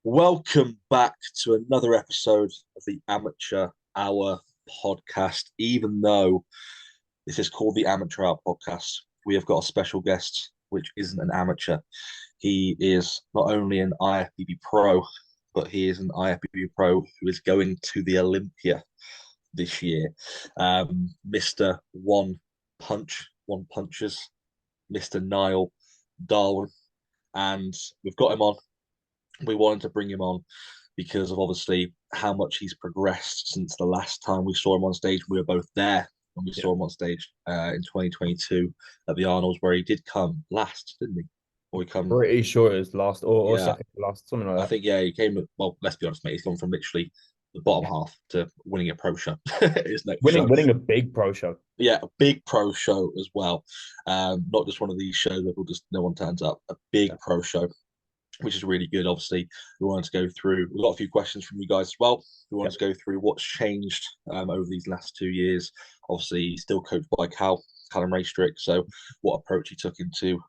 Welcome back to another episode of the Amateur Hour podcast. Even though this is called the Amateur Hour podcast, we have got a special guest, which isn't an amateur. He is not only an IFBB pro, but he is an IFBB pro who is going to the Olympia this year. Mr. One Punches, Mr. Niall Darwin. And we've got him on. We wanted to bring him on because of obviously how much he's progressed since the last time we saw him on stage. We were both there when we saw him on stage in 2022 at the Arnold's, where he did come last, didn't he? Or he come, Pretty sure it was last or yeah. second to last, something like I that. think he came. Well, let's be honest, mate. He's gone from literally the bottom half to winning a pro show. His next show, Winning a big pro show. yeah, a big pro show as well. Not just one of these shows that will just no one turns up. A big Yeah. pro show, which is really good. Obviously, we wanted to go through. We got a few questions from you guys as well. We wanted Yep. to go through what's changed over these last 2 years. Obviously, still coached by Callum Raystrick. So, what approach he took into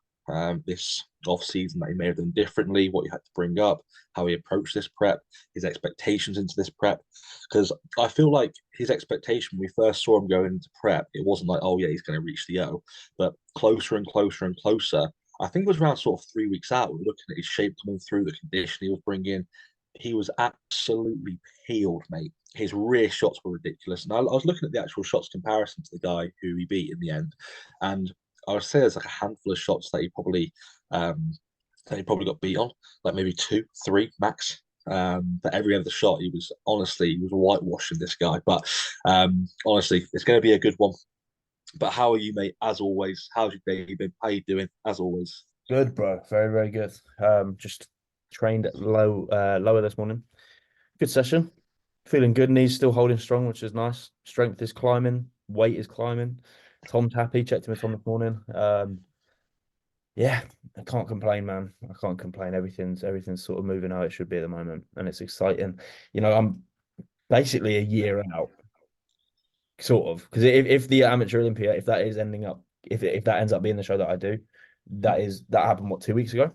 this off season that he may have done differently, what he had to bring up, how he approached this prep, his expectations into this prep. Because I feel like his expectation when we first saw him go into prep, it wasn't like, oh yeah, he's going to reach the O, but closer and closer and closer. I think it was around sort of 3 weeks out. We were looking at his shape coming through, the condition he was bringing. He was absolutely peeled, mate. His rear shots were ridiculous. And I was looking at the actual shots comparison to the guy who he beat in the end. And I would say there's like a handful of shots that he probably got beat on, like maybe two, three max. But every other shot, he was whitewashing this guy. But honestly, it's going to be a good one. But how are you, mate? As always, how's your day been? How you doing? As always. Good, bro. Very, very good. Just trained at lower this morning. Good session. Feeling good. Knees still holding strong, which is nice. Strength is climbing. Weight is climbing. Tom's happy. Checked in with Tom this morning. Yeah, I can't complain, man. I can't complain. Everything's sort of moving how it should be at the moment, and it's exciting. I'm basically a year out, sort of, because if the amateur Olympia, if that is ending up, if that ends up being the show that I do, that happened what 2 weeks ago,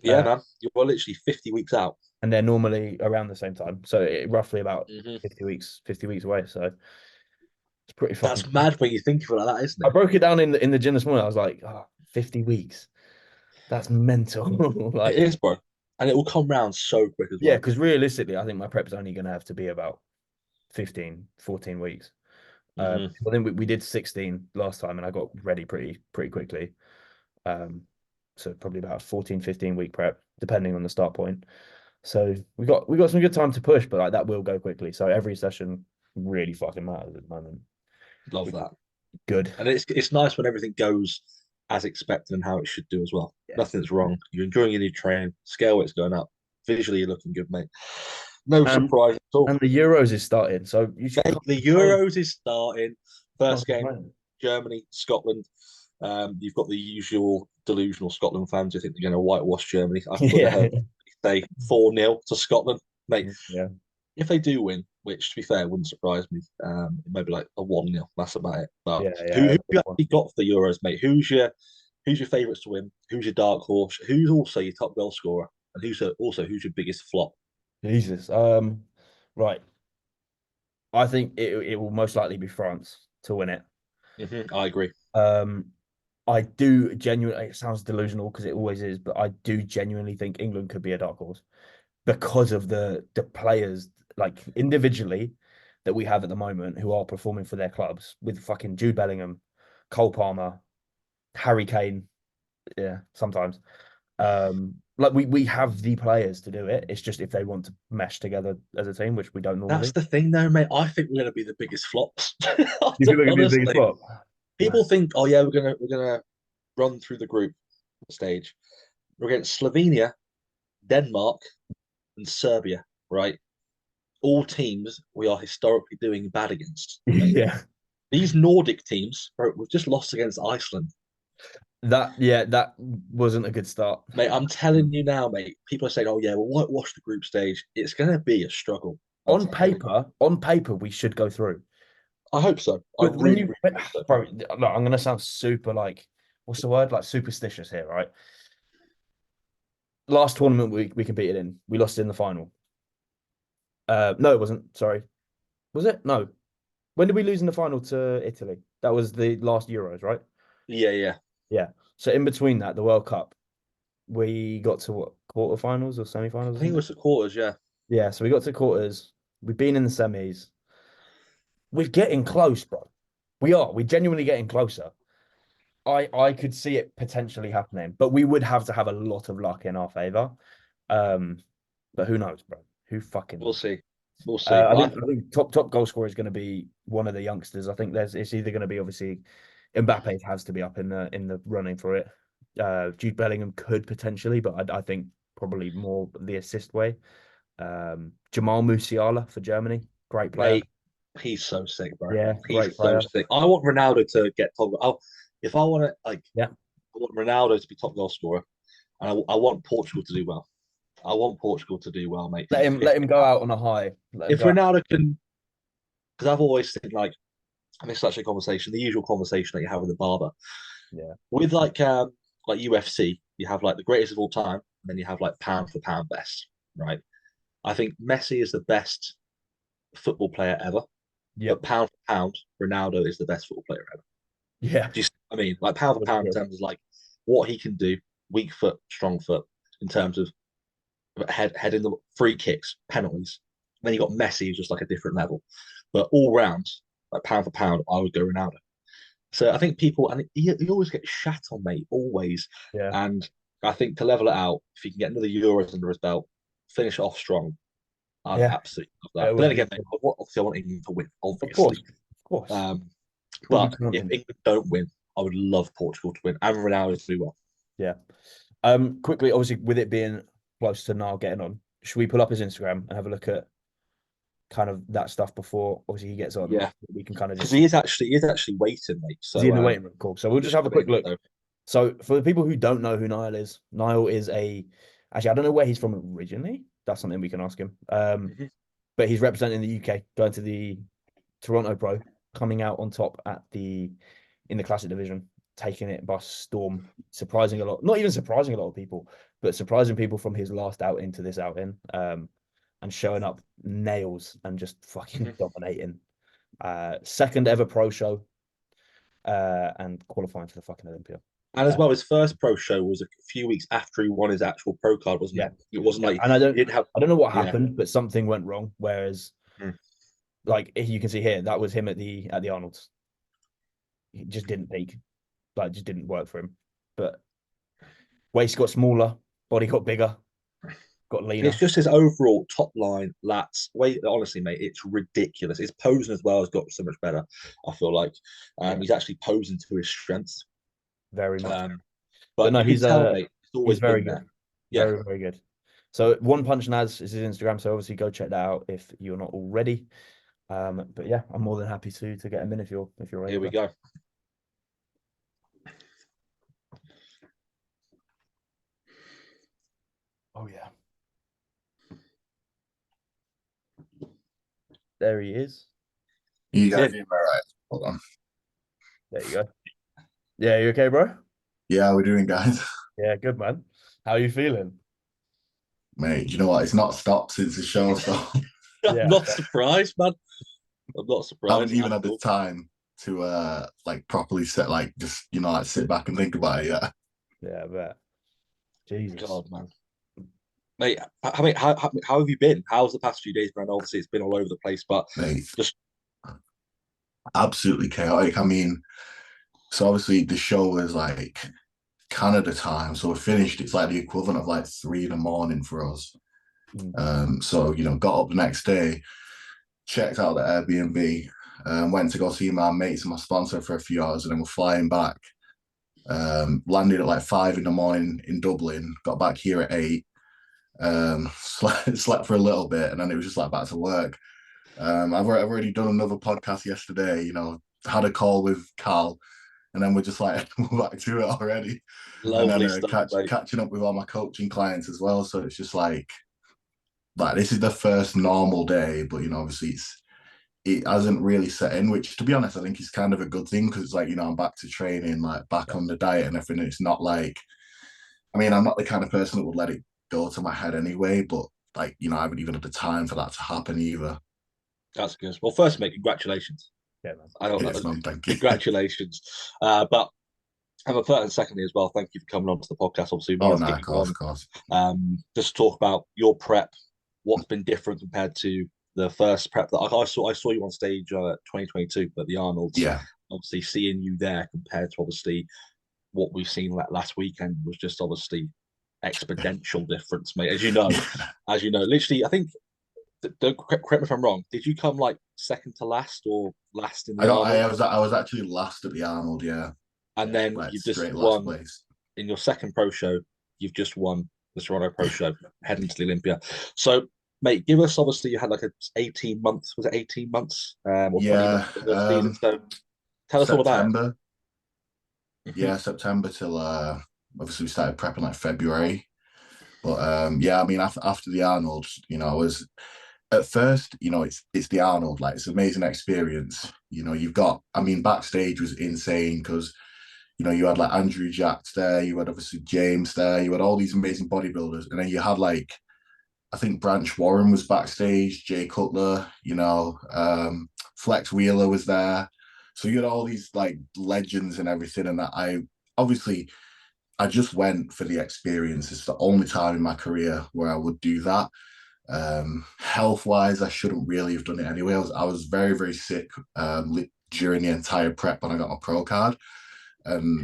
Yeah, man. You're literally 50 weeks out. and they're normally around the same time, so roughly about Mm-hmm. 50 weeks away. So it's pretty fucking. That's mad when you think of it like that, isn't I it? broke it down in the gym this morning. I was like, 50 weeks. That's mental. It Like, is, bro. And it will come round so quick as yeah, well. because realistically, I think my prep's only going to have to be about 15, 14 weeks. Mm-hmm. Well, then we did 16 last time, and I got ready pretty quickly. Um, so probably about a 14, 15 week prep, depending on the start point. So we got some good time to push, but like that will go quickly. So every session really fucking matters at the moment. Love Which is that. good. And it's nice when everything goes as expected and how it should do as well. Yeah. Nothing's wrong. You're enjoying your new train. Scale weight's going up. Visually, you're looking good, mate. No Um, surprise at all. and the Euros is starting, so you Mate, can't the complain. Euros is starting. Can't First game, complain. Germany, Scotland. You've got the usual delusional Scotland fans who think they're going to whitewash Germany. I've Yeah, heard say 4-0 to Scotland. Mate, yeah. if they do win, which to be fair wouldn't surprise me, maybe like a 1-0. That's about it. But Yeah, who yeah. you actually got for the Euros, mate? Who's your favourites to win? Who's your dark horse? Who's also your top goal scorer? And who's your biggest flop? Jesus. Right. I think it will most likely be France to win it. I agree. Um, I do genuinely. It sounds delusional because it always is, but I do genuinely think England could be a dark horse because of the players like individually that we have at the moment who are performing for their clubs with fucking Jude Bellingham, Cole Palmer, Harry Kane. Yeah, sometimes. Like we have the players to do it. It's just if they want to mesh together as a team, which we don't That's normally. the thing, though, mate. I think we're going to be the biggest flops. You think we're gonna be the biggest Honestly, flop? people think, oh yeah, we're gonna run through the group stage. We're against Slovenia, Denmark, and Serbia, right? All teams we are historically doing bad against, mate. Yeah. These Nordic teams, bro, we've just lost against Iceland. That wasn't a good start. Mate, I'm telling you now, mate. People are saying, "Oh yeah, we'll whitewash the group stage." It's going to be a struggle. I'm telling you. On paper, we should go through. I hope so. I But when really, you, really hope so. bro, look, I'm gonna sound super like, what's the word? Like superstitious here, right? last tournament we competed in, we lost in the final. No, it wasn't. Sorry, was it? No. When did we lose in the final to Italy? That was the last Euros, right? Yeah, yeah. Yeah. So in between that, the World Cup, we got to what, quarterfinals or I semi-finals or think it something? was the quarters. Yeah, Yeah, so we got to quarters. We've been in the semis. We're getting close, bro. We are. We're genuinely getting closer. I could see it potentially happening, but we would have to have a lot of luck in our favor. Um, but who knows, bro? Who fucking we'll knows? see. We'll see. I think top goal scorer is going to be one of the youngsters. I think it's either going to be obviously Mbappe has to be up in the running for it. Jude Bellingham could potentially, but I think probably more the assist way. Jamal Musiala for Germany, great player. Mate, he's so sick, bro. Yeah, He's great so player. sick. I want Ronaldo to get top. If I want to, Yeah, I want Ronaldo to be top goal scorer, and I want Portugal to do well. I want Portugal to do well, mate. let him go out on a high. Let him If go out. Ronaldo can, because I've always said I mean, it's such a conversation, the usual conversation that you have with the barber. Yeah, With like UFC, you have like the greatest of all time, and then you have like pound for pound best, right? I think Messi is the best football player ever, yep, but pound for pound, Ronaldo is the best football player ever. yeah. Do you see what I mean? Like pound for Would pound in agree. terms of like what he can do, weak foot, strong foot, in terms of heading the free kicks, penalties. Then you got Messi, who's just like a different level. But all round, like pound for pound, I would go Ronaldo. So I think people, and he always gets shat on, mate, always. Yeah, And I think to level it out, if he can get another Euros under his belt, finish it off strong, I'd yeah. absolutely love that. It But then would be. again, mate, obviously I want England to win, Of obviously. course, of course. Um, What are we but if counting? England don't win, I would love Portugal to win and Ronaldo to do well. Yeah. Quickly, obviously, with it being close to Niall getting on, should we pull up his Instagram and have a look at kind of that stuff before obviously he gets on? Yeah, We can kind of because just he is actually waiting, mate. is he So in the waiting room? Cool. So we'll just he's in have the a quick waiting look. room. So for the people who don't know who Niall is a actually I don't know where he's from originally. That's something we can ask him. Mhm. But he's representing the UK, going to the Toronto Pro, coming out on top at the in the Classic division, taking it by storm, surprising a lot. Not even surprising a lot of people, but surprising people from his last outing to this outing, and showing up nails and just fucking Mhm. dominating. Second ever pro show, and qualifying for the fucking Olympia. And as Uh, well, his first pro show was a few weeks after he won his actual pro card, wasn't yeah, it? It wasn't yeah, like and he didn't have. I don't know what Yeah. happened, but something went wrong. Whereas, Mm. like you can see here, that was him at the Arnold's. He just didn't peak, like just didn't work for him. But waist got smaller, body got bigger, got It's leaner. just his overall top line lats. Wait, honestly, mate, it's ridiculous. His posing as well has got so much better. I feel like Yeah, he's actually posing to his strengths. very much. Um, But but no, you can tell, mate, it's he's always very been good, there. Yeah, very good. So One Punch Naz is his Instagram. So obviously go check that out if you're not already. But yeah, I'm more than happy to get him in if you're ready, here we bro. go. Oh yeah, there he is. You He's guys in. doing all right? Hold on. There you go. Yeah, you okay, bro? Yeah, we're doing, guys. Yeah, good man. How are you feeling? Mate, you know what? It's not stopped since the show, so I'm Yeah, not surprised, man. I'm not I haven't surprised even at had the all. time to like properly sit like just like sit back and think about it yet. yeah, I bet. Jesus. God, man. Mate, how have you been? How's the past few days, man? Obviously, it's been all over the place, but Mate, just absolutely chaotic. I mean, so obviously the show was like Canada time, so we finished. It's like the equivalent of like 3 in the morning for us. Mm. So got up the next day, checked out the Airbnb, went to go see my mates and my sponsor for a few hours, and then we're flying back. Landed at like 5 in the morning in Dublin, got back here at 8, slept for a little bit, and then it was just like back to work. I've already done another podcast yesterday, had a call with Cal, and then we're just like we're back to it already. And then lovely stuff, mate. catching up with all my coaching clients as well. So it's just like this is the first normal day, but obviously it hasn't really set in, which to be honest, I think is kind of a good thing because it's like, I'm back to training, like back Yeah, on the diet and everything. It's not like, I mean, I'm not the kind of person that would let it go to my head anyway, but like, you know, I haven't even had the time for that to happen either. That's good. Well, first, mate, congratulations. Yeah, man. I don't know. Yes, man, thank you. Congratulations. But and a third and secondly as well, thank you for coming on to the podcast. Obviously, we Oh, want to no, get of you on. course. Just talk about your prep, what's been different compared to the first prep that I saw you on stage 2022 at the Arnold's. Yeah. Obviously, seeing you there compared to obviously what we've seen last weekend was just obviously exponential difference, mate. As you know, literally, I think. Don't correct me if I'm wrong. Did you come like second to last or last in the Arnold? I was actually last at the Arnold, yeah. And then Like you've just straight last won place. in your second pro show. You've just won the Toronto Pro Show, heading to the Olympia. So, mate, give us obviously you had like a 18 months. Was it 18 months? Or 20 Yeah. months season. So, tell us all about September. it. Yeah, September till obviously we started prepping like February. But yeah, I mean after the Arnold, you know, I was at first, you know, it's the Arnold, like it's an amazing experience. You know, you've got, I mean, backstage was insane because, you know, you had like Andrew Jacks there, you had obviously James there, you had all these amazing bodybuilders, and then you had like, I think Branch Warren was backstage, Jay Cutler, you know, Flex Wheeler was there. So you had all these like legends and everything, and that I just went for the experience. It's the only time in my career where I would do that. Health wise, I shouldn't really have done it anyway. I was very, very sick during the entire prep when I got my pro card.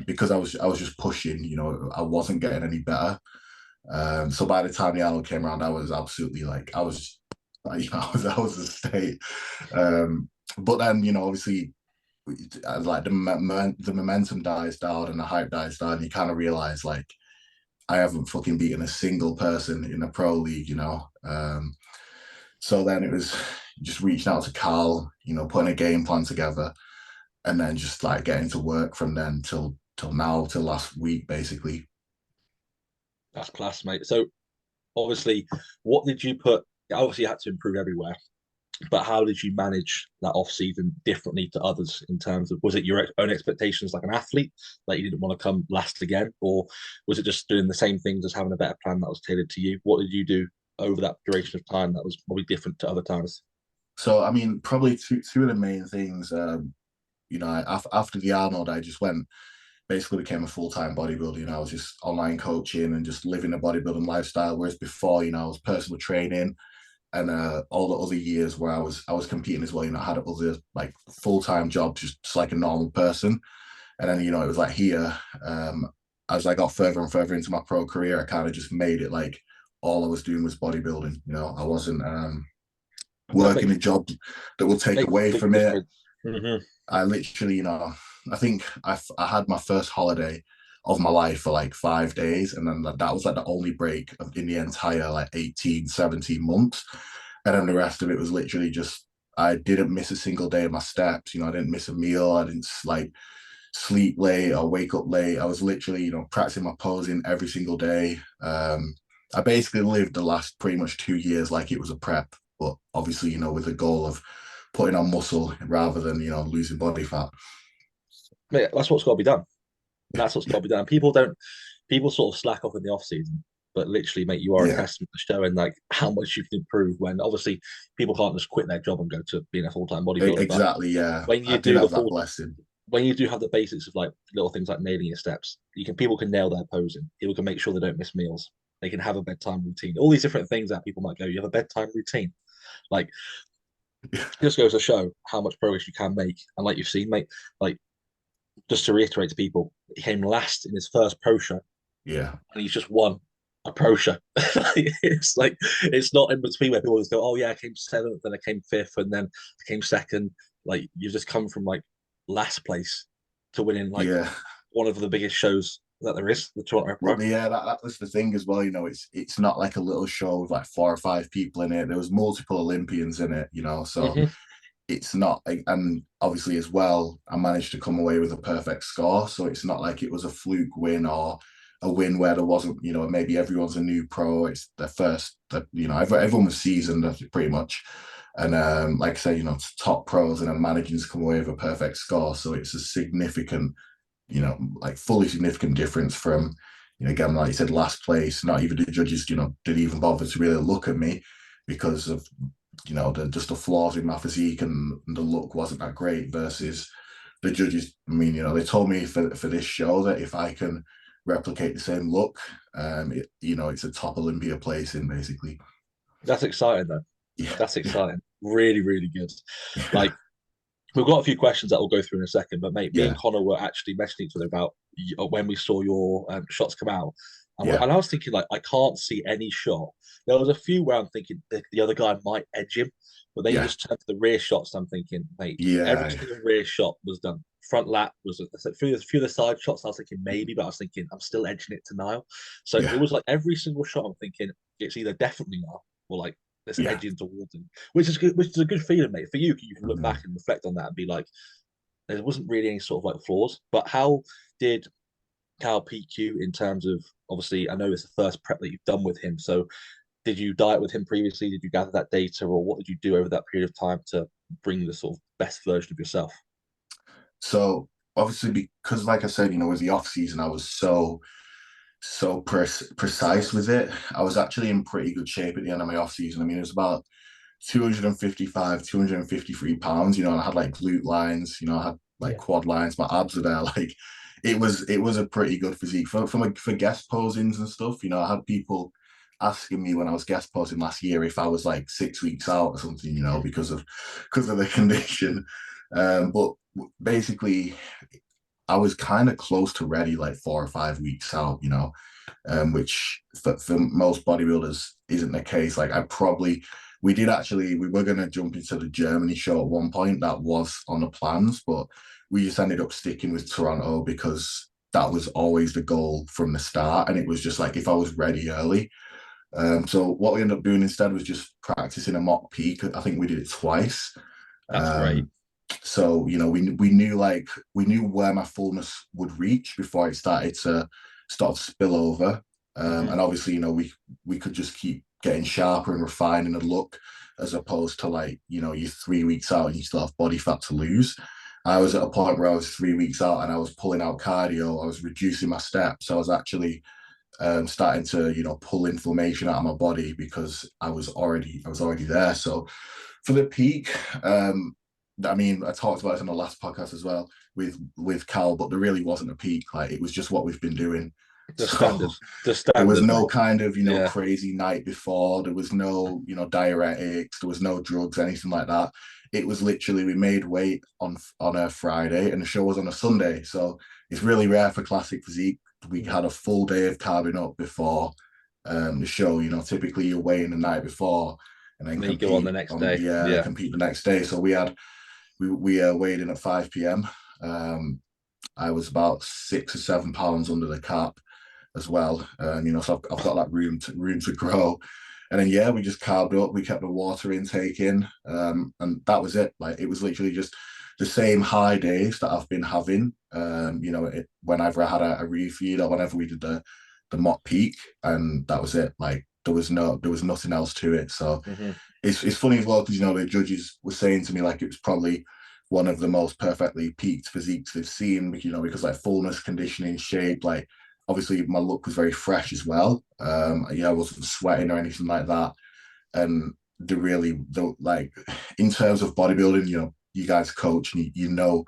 Because I was just pushing, you know, I wasn't getting any better. So by the time the Arnold came around, I was absolutely like, I was a state. But then, you know, obviously, like the momentum dies down and the hype dies down. You kind of realize like I haven't fucking beaten a single person in a pro league, you know. So then it was just reaching out to Carl, you know, putting a game plan together, and then just like getting to work from then till now, till last week, basically. That's class, mate. So, obviously, what did you put? Obviously, you had to improve everywhere. But how did you manage that off season differently to others in terms of was it your own expectations like an athlete, like you didn't want to come last again, or was it just doing the same things, just having a better plan that was tailored to you? What did you do over that duration of time that was probably different to other times? So I mean, probably two of the main things. You know, after the Arnold, I just went basically became a full-time bodybuilder. You know, I was just online coaching and just living a bodybuilding lifestyle. Whereas before, you know, I was personal training and all the other years where I was competing as well, you know, I had other like full-time jobs just like a normal person. And then, you know, it was like here, as I got further and further into my pro career, I kind of just made it like all I was doing was bodybuilding. You know, I wasn't working a job that will take away from it. Mm-hmm. I literally, you know, I think I had my first holiday of my life for like 5 days. And then that was like the only break in the entire like 18, 17 months. And then the rest of it was literally just, I didn't miss a single day of my steps. You know, I didn't miss a meal. I didn't like sleep late or wake up late. I was literally, you know, practicing my posing every single day. I basically lived the last pretty much 2 years like it was a prep, but obviously, you know, with the goal of putting on muscle rather than, you know, losing body fat. Mate, that's what's got to be done. That's what's got to be done. People sort of slack off in the off season, but literally, mate, you are a testament to showing like how much you can improve. When obviously people can't just quit their job and go to being a full time bodybuilder. Exactly, yeah. When you I do did have the full, that blessing. when you do have the basics of like little things like nailing your steps, people can nail their posing. People can make sure they don't miss meals. They can have a bedtime routine. All these different things that people might go. You have a bedtime routine, like it just goes to show how much progress you can make. And like you've seen, mate, like just to reiterate to people, he came last in his first pro show. Yeah. And he's just won a pro show. It's like it's not in between where people just go, oh yeah, I came seventh, then I came fifth, and then I came second. Like you've just come from like last place to winning like one of the biggest shows that there is, the Toronto Pro. Well, yeah, that was the thing as well. You know, it's not like a little show with like 4 or 5 people in it. There was multiple Olympians in it, you know, so it's not, and obviously as well, I managed to come away with a perfect score. So it's not like it was a fluke win or a win where there wasn't, you know, maybe everyone's a new pro. It's their first, you know, everyone was seasoned pretty much. And like I say, you know, top pros, and I'm managing to come away with a perfect score. So it's a significant, you know, like fully significant difference from again, like you said, last place. Not even the judges, didn't even bother to really look at me because of just the flaws in my physique, and the look wasn't that great. Versus the judges, I mean, they told me for this show that if I can replicate the same look, it's a top Olympia place in basically. That's exciting though. Yeah, That's exciting. Really, really good. Like, we've got a few questions that we'll go through in a second, but mate, me yeah, and Connor were actually messaging each other about when we saw your shots come out, yeah, and I was thinking, like, I can't see any shot. There was a few where I'm thinking the other guy might edge him, but then you yeah, just turn to the rear shots. I'm thinking, mate, every yeah, single rear shot was done. Front lap was a few of the side shots. I was thinking maybe, but I was thinking I'm still edging it to Niall. So it yeah, was like every single shot. I'm thinking it's either definitely Niall or like let's yeah. edge in towards him, which is good. Which is a good feeling, mate. For you, you can look Mhm. back and reflect on that and be like, there wasn't really any sort of like flaws. But how did Cal PQ in terms of, obviously, I know it's the first prep that you've done with him. So did you diet with him previously? Did you gather that data, or what did you do over that period of time to bring the sort of best version of yourself? So obviously, because like I said, with the off season, I was so precise with it. I was actually in pretty good shape at the end of my off season. I mean, it was about 255, 253 pounds, and I had like glute lines, I had like Yeah. quad lines, my abs are there. Like it was a pretty good physique for guest posings and stuff. I had people asking me when I was guest posing last year if I was like 6 weeks out or something, because of the condition. But basically I was kind of close to ready like 4 or 5 weeks out, which for most bodybuilders isn't the case. Like we were going to jump into the Germany show at one point. That was on the plans, but we just ended up sticking with Toronto because that was always the goal from the start. And it was just like, if I was ready early. So what we ended up doing instead was just practicing a mock peak. I think we did it twice. That's great. So we knew where my fullness would reach before it started to sort of spill over. And obviously, we could just keep getting sharper and refining the look, as opposed to like, you're 3 weeks out and you still have body fat to lose. I was at a point where I was 3 weeks out and I was pulling out cardio, I was reducing my steps, I was actually starting to pull inflammation out of my body because I was already there. So for the peak, I mean, I talked about it on the last podcast as well with Cal, but there really wasn't a peak. Like, it was just what we've been doing. The So standard, the there was standard, no mate. kind of Yeah, crazy night before. There was no diuretics. There was no drugs, anything like that. It was literally, we made weight on a Friday and the show was on a Sunday. So it's really rare for classic physique. We had a full day of carving up before the show. Typically you're weighing the night before and then and then you go on the next day. Yeah, compete the next day. So we weighed in at 5 p.m. I was about 6 or 7 pounds under the cap as well. So I've got that room to grow. And then we just carved up. We kept the water intake in, and that was it. Like, it was literally just the same high days that I've been having. Whenever I had a refeed or whenever we did the mock peak, and that was it. Like, there was nothing else to it. So it's funny as well because the judges were saying to me like it was probably one of the most perfectly peaked physiques they've seen. Because like fullness, conditioning, shape, like obviously my look was very fresh as well. I wasn't sweating or anything like that. And like, in terms of bodybuilding, you guys coach and you know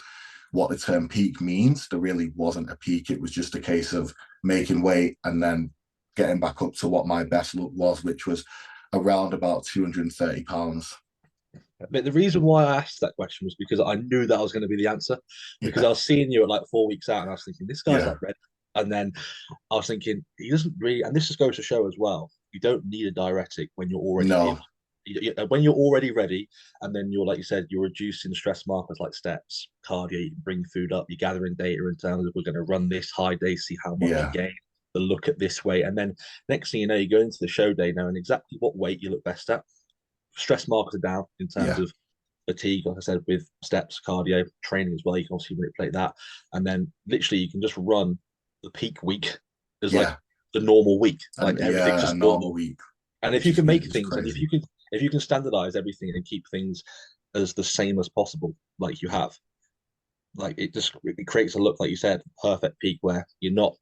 what the term peak means. There really wasn't a peak. It was just a case of making weight and then getting back up to what my best look was, which was around about 230 pounds. But the reason why I asked that question was because I knew that was going to be the answer. Because Yeah, I was seeing you at like 4 weeks out, and I was thinking, this guy's yeah, like ready. And then I was thinking, he doesn't really, and this just goes to show as well, you don't need a diuretic when you're already no, able. When you're already ready, and then you're, like you said, you're reducing stress markers like steps, cardio, you can bring food up, you're gathering data in terms of, we're going to run this high day, see how much you yeah, gain, the look at this weight. And then next thing you know, you go into the show day knowing exactly what weight you look best at. Stress markers are down in terms yeah, of fatigue, like I said, with steps, cardio, training as well. You can obviously manipulate that. And then literally you can just run the peak week as like yeah, the normal week. Like, and everything's yeah, a just normal normal. week, And if which you is can yeah, make it's things, and crazy. if you can standardize everything and keep things as the same as possible, like you have, like, it creates a look, like you said, perfect peak where you're not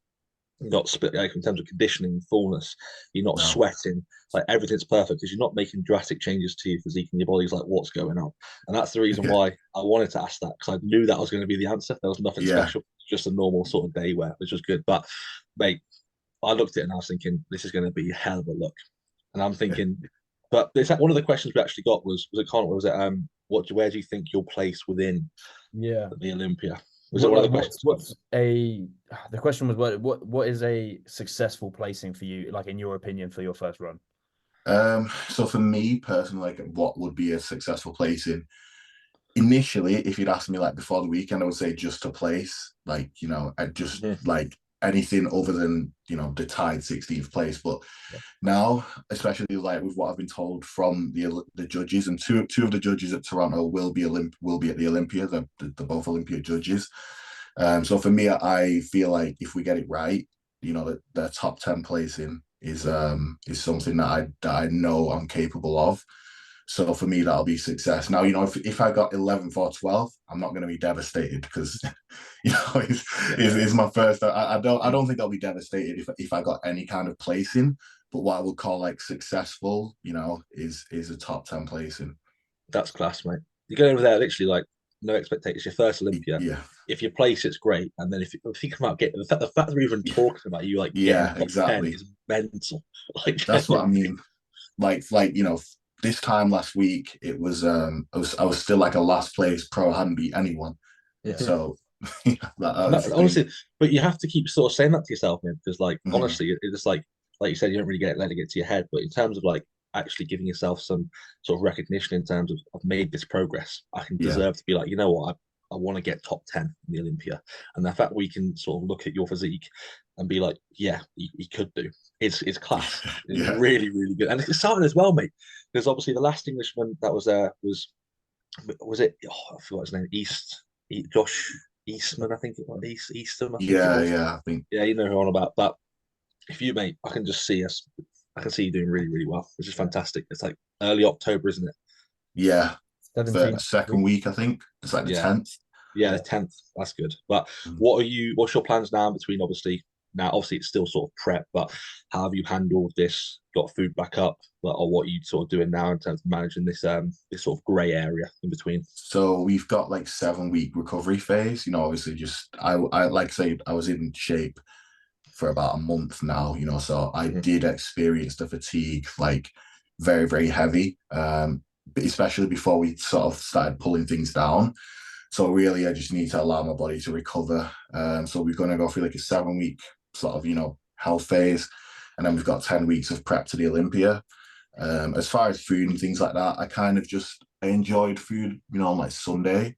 You're not split like in terms of conditioning and fullness. You're not No. sweating. Like everything's perfect because you're not making drastic changes to your physique and your body's like, what's going on? And that's the reason why I wanted to ask that because I knew that was going to be the answer. There was nothing Yeah. special, just a normal sort of day wear, which was good. But mate, I looked at it and I was thinking, this is going to be a hell of a look. And I'm thinking, but it's one of the questions we actually got was it Connor? Was it where do you think you'll place within the Olympia? Was it one of the questions? The question was what is a successful placing for you, like in your opinion, for your first run? So for me personally, like what would be a successful placing? Initially, if you'd asked me like before the weekend, I would say just to place, like, you know, I just like anything other than, you know, the tied 16th place. But now, especially like with what I've been told from the judges, and two of the judges at Toronto will be at the Olympia. They're both Olympia judges. So for me, I feel like if we get it right, you know, the top 10 placing is something that I know I'm capable of. So for me, that'll be success. Now, you know, if I got 11th or 12th, I'm not going to be devastated because, you know, it's my first. I don't think I'll be devastated if I got any kind of placing. But what I would call like successful, you know, is a top 10 placing. That's class, mate. You go over there literally like no expectations. Your first Olympia. Yeah. If you place, it's great. And then if you come out getting the fact that we're even talking about you like getting top exactly 10 is mental. Like that's what I mean. Like you know, this time last week it was I was still like a last place pro. I hadn't beat anyone. So honestly, but you have to keep sort of saying that to yourself, man, because like honestly, it's like you said, you don't really let it get to your head. But in terms of like actually giving yourself some sort of recognition in terms of I've made this progress, I can deserve to be like, you know what, I want to get top 10 in the Olympia. And the fact we can sort of look at your physique and be like, yeah, you could do. It's class. It's really, really good. And it's exciting as well, mate. Because obviously the last Englishman that was there was it? Oh, I forgot his name. Josh Eastman, I think it was. Eastham, I think it was. I think. Yeah, you know who I'm on about. But if you, mate, I can just see us. I can see you doing really, really well, which is fantastic. It's like early October, isn't it? Yeah. The second week, I think. It's like the 10th. Yeah, the 10th. That's good. But what's your plans now between obviously it's still sort of prep, but how have you handled this? Got food back up, or what are you sort of doing now in terms of managing this this sort of grey area in between? So we've got like 7-week recovery phase. You know, obviously just I like I say I was in shape for about a month now, you know, so I did experience the fatigue like very, very heavy. But especially before we sort of started pulling things down. So really, I just need to allow my body to recover. So we're going to go through like a 7-week sort of, you know, health phase. And then we've got 10 weeks of prep to the Olympia. As far as food and things like that, I enjoyed food, you know, on like Sunday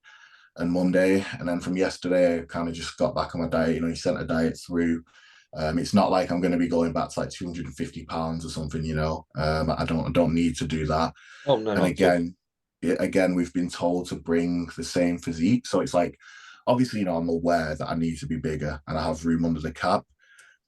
and Monday. And then from yesterday, I kind of just got back on my diet. You know, he sent a diet through. It's not like I'm going to be going back to like 250 pounds or something, you know. I don't need to do that. Oh no! And again, we've been told to bring the same physique. So it's like, obviously, you know, I'm aware that I need to be bigger and I have room under the cap.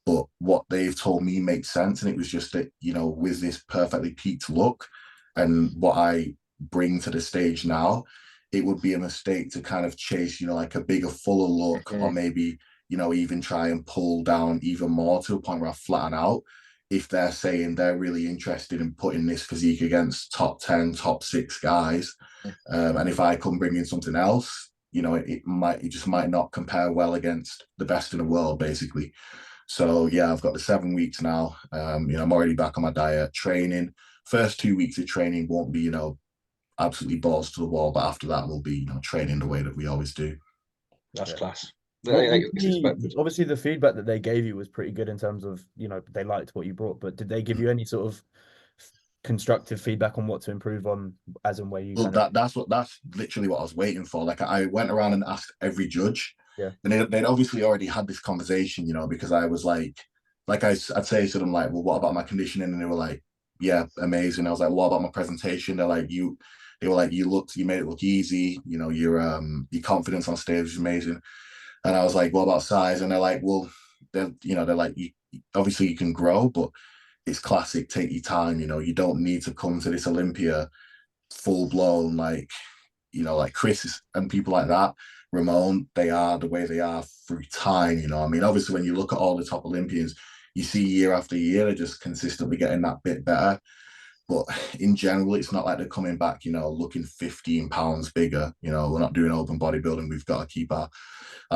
But what they've told me makes sense. And it was just that, you know, with this perfectly peaked look and what I bring to the stage now, it would be a mistake to kind of chase, you know, like a bigger, fuller look, or maybe, you know, even try and pull down even more to a point where I flatten out. If they're saying they're really interested in putting this physique against top 10, top 6 guys, and if I come bring in something else, you know, it just might not compare well against the best in the world, basically. So yeah, I've got the 7 weeks now. You know, I'm already back on my diet, training. First 2 weeks of training won't be, you know, absolutely balls to the wall, but after that, we'll be, you know, training the way that we always do. That's class. Obviously, the feedback that they gave you was pretty good in terms of, you know, they liked what you brought, but did they give you any sort of constructive feedback on what to improve on as and where you? Well, that's literally what I was waiting for. Like I went around and asked every judge, and they'd obviously already had this conversation, you know, because I was like I'd say to them like, well, what about my conditioning? And they were like, yeah, amazing. I was like, what about my presentation? They were like, you made it look easy. You know, your confidence on stage is amazing. And I was like, what about size? And they're like, well, they're like, obviously you can grow, but it's classic, take your time. You know, you don't need to come to this Olympia full blown, like, you know, like Chris and people like that. Ramon, they are the way they are through time. You know, I mean, obviously, when you look at all the top Olympians, you see year after year, they're just consistently getting that bit better. But in general, it's not like they're coming back, you know, looking 15 pounds bigger. You know, we're not doing open bodybuilding. We've got to keep our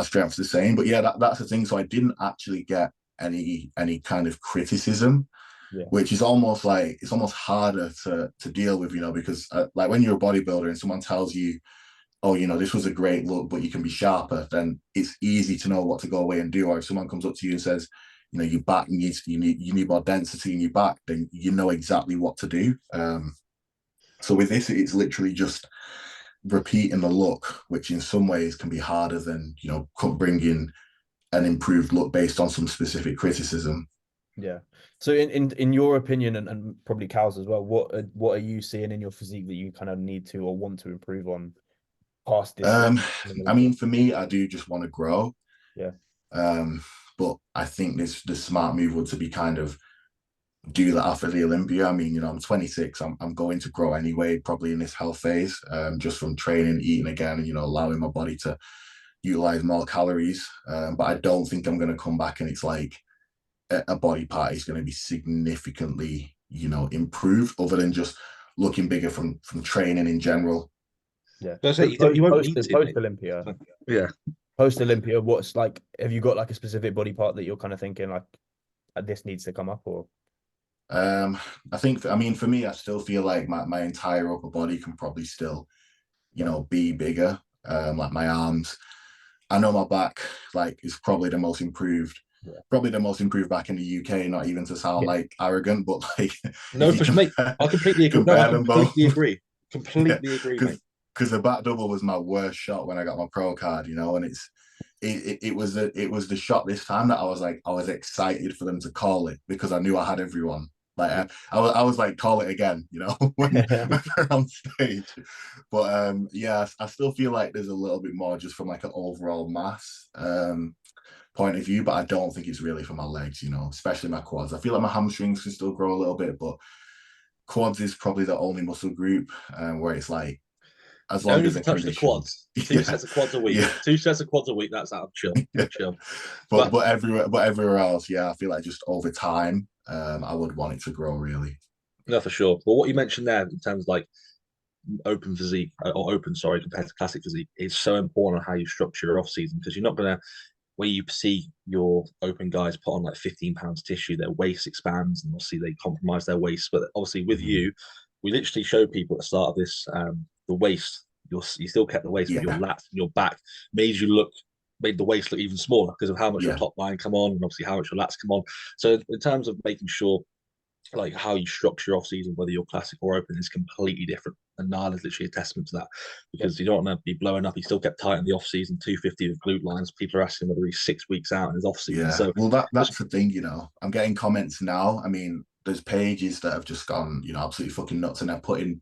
strength the same. But yeah, that's the thing. So I didn't actually get any kind of criticism, Yeah. which is almost like, it's almost harder to deal with, you know, because like when you're a bodybuilder and someone tells you, oh, you know, this was a great look, but you can be sharper, then it's easy to know what to go away and do. Or if someone comes up to you and says, you know, your back needs, you need more density in your back, then you know exactly what to do. So with this, it's literally just repeating the look, which in some ways can be harder than, you know, bringing an improved look based on some specific criticism. Yeah. So in your opinion, and probably Cal's as well, what are you seeing in your physique that you kind of need to or want to improve on past this? I mean, for me, I do just want to grow. Yeah. But I think the smart move would to be kind of do that after the Olympia. I mean, you know, I'm 26. I'm going to grow anyway, probably in this health phase, just from training, eating again, and, you know, allowing my body to utilize more calories. But I don't think I'm going to come back and it's like a body part is going to be significantly, you know, improved, other than just looking bigger from training in general. Yeah. So you won't need to, post Olympia. Yeah. Post Olympia, what's like? Have you got like a specific body part that you're kind of thinking like this needs to come up, or? I think, I mean, for me, I still feel like my entire upper body can probably still, you know, be bigger. Like my arms. I know my back, like, is probably the most improved. Yeah. Probably the most improved back in the UK. Not even to sound like arrogant, but like, No, for mate, I completely agree. No, I completely agree. Completely agree, mate. Because the back double was my worst shot when I got my pro card, you know, and it was the shot this time that I was excited for them to call it, because I knew I had everyone. Like I was like, call it again, you know, when we're on stage. But yeah, I still feel like there's a little bit more just from like an overall mass point of view, but I don't think it's really for my legs, you know, especially my quads. I feel like my hamstrings can still grow a little bit, but quads is probably the only muscle group where it's like, as long Only as to it's touch the quads. Two sets of quads a week. Yeah. 2 sets of quads a week. That's out of chill. Yeah. Chill. But everywhere else, yeah, I feel like just over time, I would want it to grow really. No, for sure. But what you mentioned there in terms of like open physique or open, sorry, compared to classic physique, it's so important on how you structure your off season, because you're not gonna, where you see your open guys put on like 15 pounds tissue, their waist expands and obviously they compromise their waist. But obviously with you, we literally showed people at the start of this, the waist, you still kept the waist, but your lats and your back made the waist look even smaller because of how much your top line come on and obviously how much your lats come on. So in terms of making sure like how you structure your off season, whether you're classic or open, is completely different. And Niall is literally a testament to that, because you don't want to be blowing up. He still kept tight in the off season, 250 with glute lines. People are asking whether he's 6 weeks out in his off season. Yeah. So well, that's the thing, you know. I'm getting comments now. I mean, there's pages that have just gone, you know, absolutely fucking nuts, and they're putting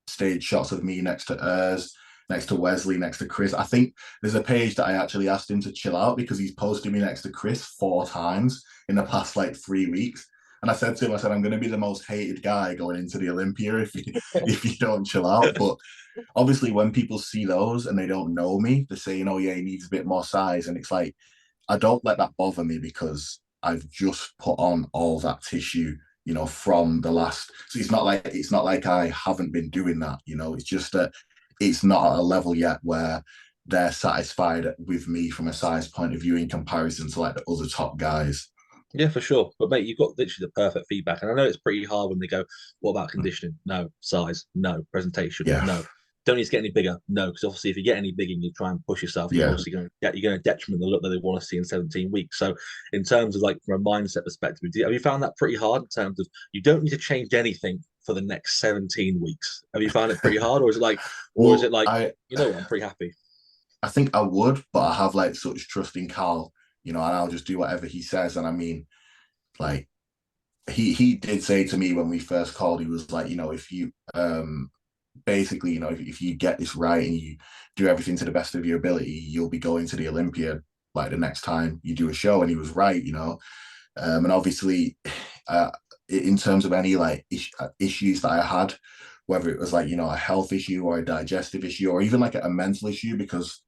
stage shots of me next to Urs, next to Wesley, next to Chris. I think there's a page that I actually asked him to chill out because he's posted me next to Chris 4 times in the past like 3 weeks. And I said to him, I'm going to be the most hated guy going into the Olympia if you don't chill out. But obviously, when people see those and they don't know me, they're saying, oh, yeah, he needs a bit more size. And it's like, I don't let that bother me, because I've just put on all that tissue, you know, from the last. So it's not like I haven't been doing that, you know. It's just that it's not at a level yet where they're satisfied with me from a size point of view in comparison to like the other top guys. yeah, for sure. But mate, you've got literally the perfect feedback. And I know it's pretty hard when they go, what about conditioning? No. Size? No. Presentation? Yeah. No. Don't need to get any bigger? No. Because obviously if you get any bigger and you try and push yourself, Yeah. you're obviously going to detriment the look that they want to see in 17 weeks. So in terms of like from a mindset perspective, have you found that pretty hard in terms of you don't need to change anything for the next 17 weeks? Have you found it pretty hard, or is it like, you know what, I'm pretty happy? I think I would, but I have like such trust in Carl, you know, and I'll just do whatever he says. And I mean, like, he did say to me when we first called, he was like, you know, if you basically, you know, if you get this right and you do everything to the best of your ability, you'll be going to the Olympia like the next time you do a show. And he was right, you know. And obviously, in terms of any like issues that I had, whether it was like, you know, a health issue or a digestive issue or even like a mental issue, because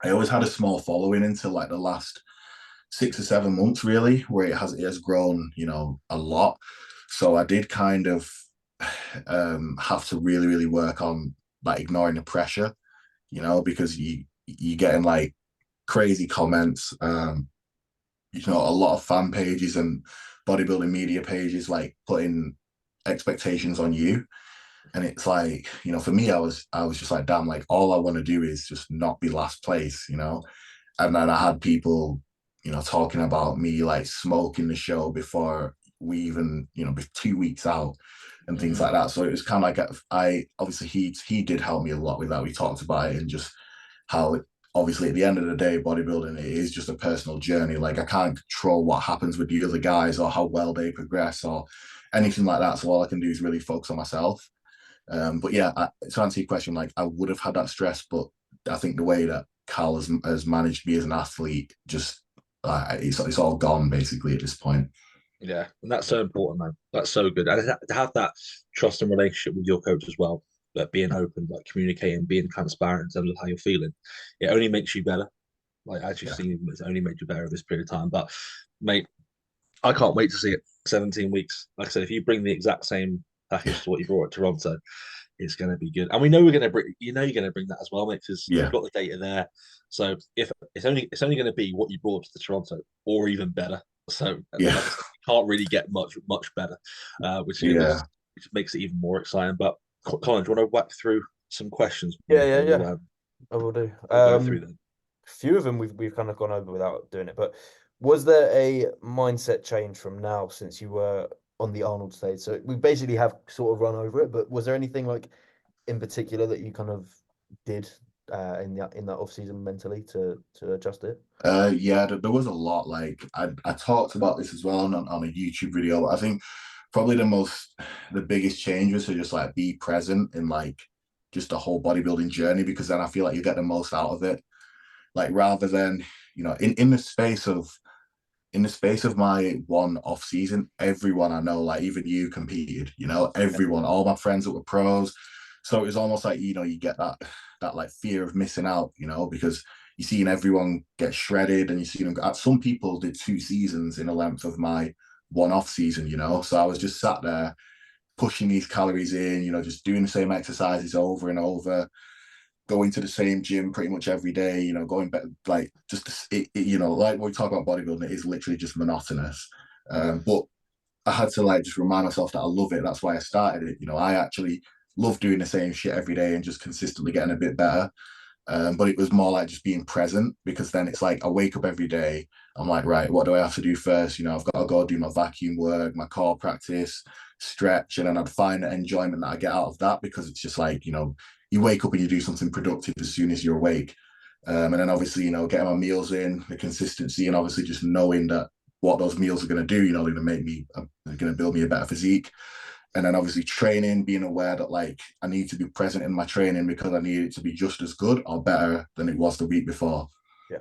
I always had a small following until like the last 6 or 7 months, really, where it has grown, a lot. So I did kind of have to really, really work on like ignoring the pressure, because you getting like crazy comments, a lot of fan pages and bodybuilding media pages like putting expectations on you. And it's like, for me, I was just like, damn, like all I want to do is just not be last place. And then I had people, talking about me like smoking the show before we even, 2 weeks out and things like that. So it was kind of like I obviously he did help me a lot with that. We talked about it and just how obviously at the end of the day, bodybuilding, it is just a personal journey. Like I can't control what happens with the other guys or how well they progress or anything like that. So all I can do is really focus on myself. But yeah, to answer your question, like I would have had that stress, but I think the way that Cal has managed me as an athlete, just it's all gone basically at this point. Yeah, and that's so important, man. That's so good. And to have that trust and relationship with your coach as well, like being open, like communicating, being transparent in terms of how you're feeling, it only makes you better. Like as you've Yeah, seen, it's only made you better over this period of time. But mate, I can't wait to see it. 17 weeks. Like I said, if you bring the exact same package to what you brought at Toronto, it's going to be good. And we know we're going to bring, you're going to bring that as well, mate, because you've yeah, got the data there. So if it's only going to be what you brought to the Toronto, or even better. So like yeah, I said, you can't really get much better, which yeah. which makes it even more exciting. But Colin, do you want to whack through some questions, Yeah, mate? yeah, And yeah. I will do. we'll go through them. Few of them we've kind of gone over without doing it, but was there a mindset change from now since you were on the Arnold stage? So we basically have sort of run over it, but was there anything like in particular that you kind of did in that off season mentally to adjust it? Yeah, there was a lot. Like I talked about this as well on a YouTube video. I think probably the biggest change was to just like be present in like just the whole bodybuilding journey, because then I feel like you get the most out of it. Like rather than, in the space of my one off season, everyone I know, like even you competed, everyone, all my friends that were pros. So it was almost like, you get that like fear of missing out, because you're seeing everyone get shredded and you see them. Some people did 2 seasons in the length of my one off season. So I was just sat there pushing these calories in, just doing the same exercises over and over, going to the same gym pretty much every day, going back, like just like when we talk about bodybuilding, it is literally just monotonous. But I had to like just remind myself that I love it. That's why I started it. I actually love doing the same shit every day and just consistently getting a bit better. But it was more like just being present, because then it's like I wake up every day. I'm like, right, what do I have to do first? I've got to go do my vacuum work, my core practice, stretch, and then I'd find the enjoyment that I get out of that, because it's just like, you wake up and you do something productive as soon as you're awake. And then obviously, getting my meals in, the consistency, and obviously just knowing that what those meals are going to do, they're going to they're going to build me a better physique. And then obviously training, being aware that like I need to be present in my training because I need it to be just as good or better than it was the week before. Yeah.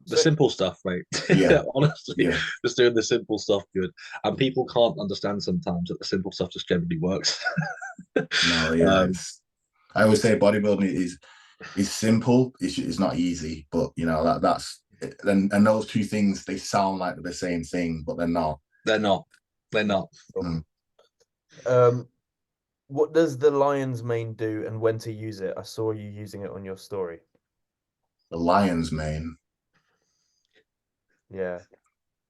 The simple stuff, mate. Yeah. Honestly, Yeah. just doing the simple stuff good. And people can't understand sometimes that the simple stuff just generally works. No, yeah. I always say bodybuilding is simple. It's not easy, but that's and those two things, they sound like the same thing, but they're not. They're not. They're not. Mm. What does the lion's mane do and when to use it? I saw you using it on your story. The lion's mane. Yeah.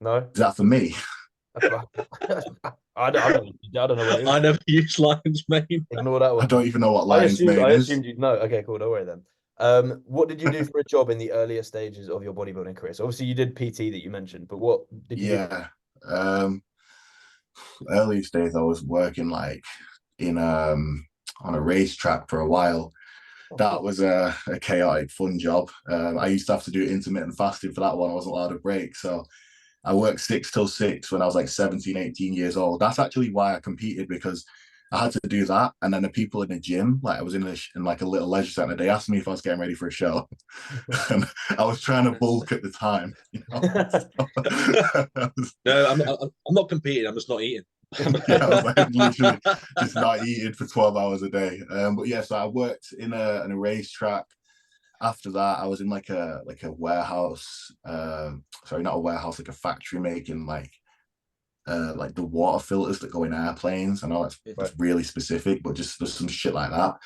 No? Is that for me? I don't know what it is. I never use lion's mane. Ignore that I one. don't even know what lion's mane I is. assumed you'd know. Okay, cool. Don't worry then. What did you do for a job in the earlier stages of your bodybuilding career? So obviously you did PT that you mentioned, but what did you do? Yeah. Earliest days I was working like in on a racetrack for a while. That was a chaotic fun job. I used to have to do intermittent fasting for that one. I wasn't allowed a break. So I worked 6 till 6 when I was like 17, 18 years old. That's actually why I competed, because I had to do that. And then the people in the gym, like I was in like a little leisure center, they asked me if I was getting ready for a show. And I was trying to bulk at the time. No, I'm not competing. I'm just not eating. Yeah, I was like literally just not eating for 12 hours a day. But yeah, so I worked in a racetrack. after that, I was in like a warehouse. Sorry, not a warehouse, like a factory making like the water filters that go in airplanes. I know that's really specific, but just there's some shit like that.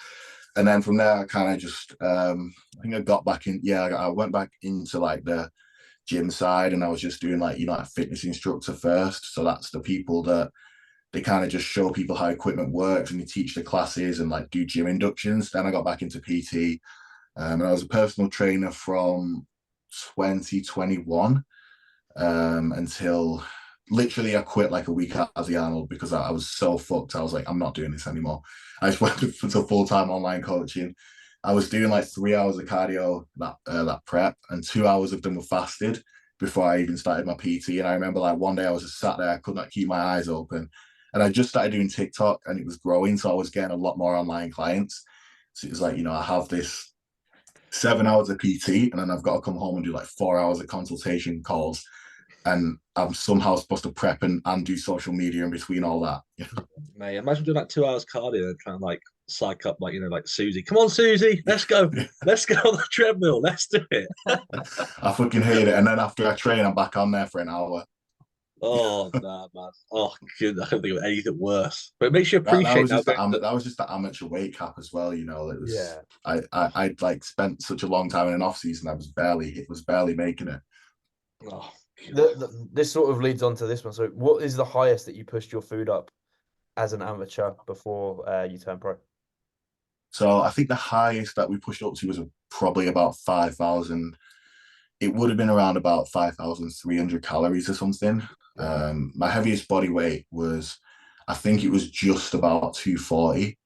And then from there, I kind of just I think I got back in. Yeah, I went back into like the gym side, and I was just doing like like fitness instructor first. So that's the people that they kind of just show people how equipment works, and they teach the classes and like do gym inductions. Then I got back into PT, and I was a personal trainer from 2021 until literally I quit like a week as the Arnold because I was so fucked. I was like, I'm not doing this anymore. I just went to full-time online coaching. I was doing like 3 hours of cardio that prep, and 2 hours of them were fasted before I even started my PT. And I remember like one day I was just sat there, I could not keep my eyes open. And I just started doing TikTok and it was growing. So I was getting a lot more online clients. So it was like, I have this 7 hours of PT and then I've got to come home and do like 4 hours of consultation calls. And I'm somehow supposed to prep and do social media in between all that. Mate, imagine doing like 2 hours cardio and trying to like psych up like like Susie. Come on, Susie, let's go. Let's go on the treadmill. Let's do it. I fucking hate it. And then after I train, I'm back on there for an hour. Oh nah, man. Oh, good. I can't think of anything worse. But it makes you appreciate that was just the amateur weight cap as well. It was I like spent such a long time in an off season. I was barely making it. Oh, this sort of leads on to this one. So, what is the highest that you pushed your food up as an amateur before you turned pro? So I think the highest that we pushed up to was probably about 5,000. It would have been around about 5,300 calories or something. My heaviest body weight was, I think it was just about 240.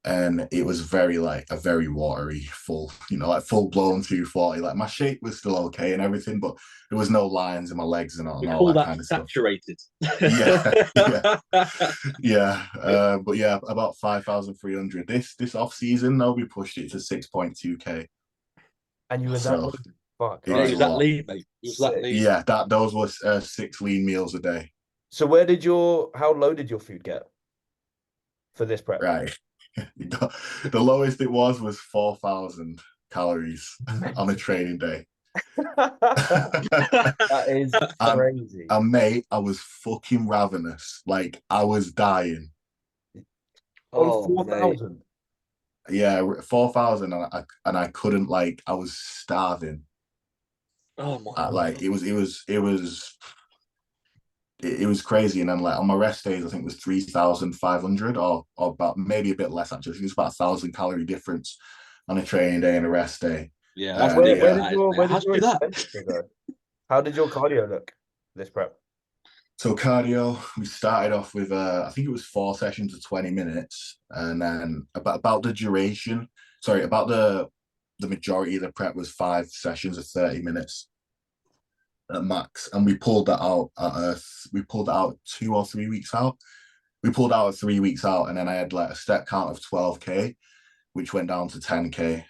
And it was very watery, full, like full blown 240. Like my shape was still okay and everything, but there was no lines in my legs and all that kind of saturated. Stuff. Yeah. But yeah, about 5,300. This off season though, we pushed it to 6.2K. And you were that fuck. Yeah, he was that lean, mate. He was that lean. Yeah, those were 6 lean meals a day. So how low did your food get for this prep? Right. The lowest it was 4,000 calories on a training day. That is crazy. And mate, I was fucking ravenous. Like I was dying. On 4,000. Yeah, 4,000, and I couldn't I was starving. Oh my God. Like it was crazy. And then like on my rest days, I think it was 3,500 or about maybe a bit less actually. I think it was about 1,000 calorie difference on a training day and a rest day. Yeah, where did your go? How did your cardio look this prep? So cardio, we started off with I think it was 4 sessions of 20 minutes, and then about the duration. Sorry, about the majority of the prep was 5 sessions of 30 minutes at max, and we pulled that out we pulled that out 2 or 3 weeks out. We pulled out at 3 weeks out, and then I had like a step count of 12K, which went down to 10K.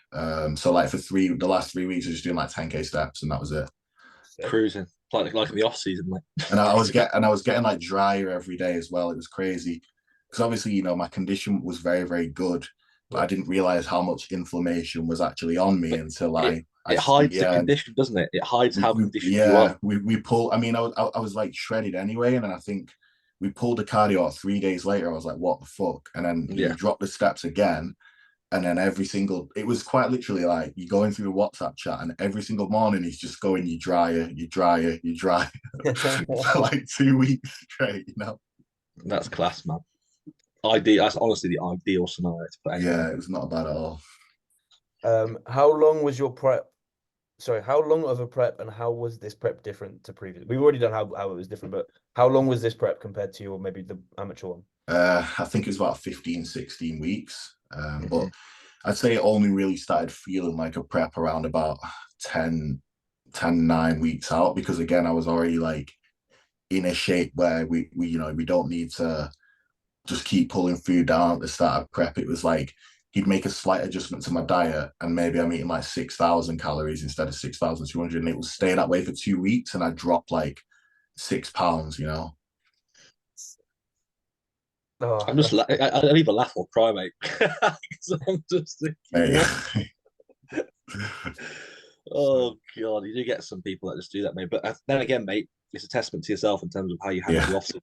So like for the last 3 weeks, I was just doing like 10K steps, and that was it. Cruising like in the off season, like. And I was getting like drier every day as well. It was crazy because obviously my condition was very, very good, but I didn't realize how much inflammation was actually on me until it hides the condition, doesn't it? It hides how conditioned you are. We pulled. I mean, I was like shredded anyway, and then I think we pulled the cardio out 3 days later. I was like, what the fuck? And then you dropped the steps again. And then it was quite literally like you're going through a WhatsApp chat, and every single morning he's just going, you drier, for like 2 weeks straight, That's class, man. That's honestly the ideal scenario to put anywhere. Yeah, it was not bad at all. How long was your prep? Sorry, how long of a prep, and how was this prep different to previous? We've already done how it was different, but how long was this prep compared to maybe the amateur one? I think it was about 15, 16 weeks. But I'd say it only really started feeling like a prep around about 9 weeks out, because again, I was already like in a shape where we don't need to just keep pulling food down at the start of prep. It was like he'd make a slight adjustment to my diet, and maybe I'm eating like 6,000 calories instead of 6,200, and it will stay that way for 2 weeks, and I dropped like 6 pounds. Oh, I'm just I either laugh or cry, mate. I'm just thinking, Oh God, you do get some people that just do that, mate. But then again, mate, it's a testament to yourself in terms of how you handle Yeah. the off season.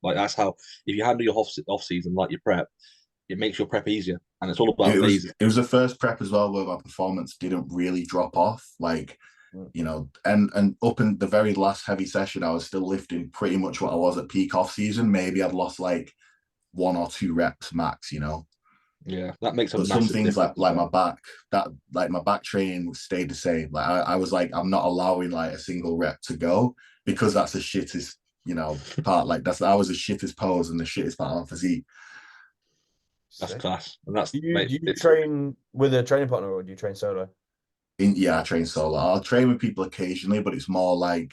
Like that's how if you handle your off season like your prep, it makes your prep easier, and it's all about phases. It was the first prep as well where my performance didn't really drop off. Like, and up in the very last heavy session, I was still lifting pretty much what I was at peak off season. Maybe I'd lost like 1 or 2 reps max, Yeah, that makes a But some massive things difference. like my back, my back training stayed the same. Like I was like, I'm not allowing like a single rep to go because that's the shittest, part. Like that was the shittest pose and the shittest part of my physique. That's class, and that's Do mate. you train with a training partner or do you train solo? Yeah, I train solo. I'll train with people occasionally, but it's more like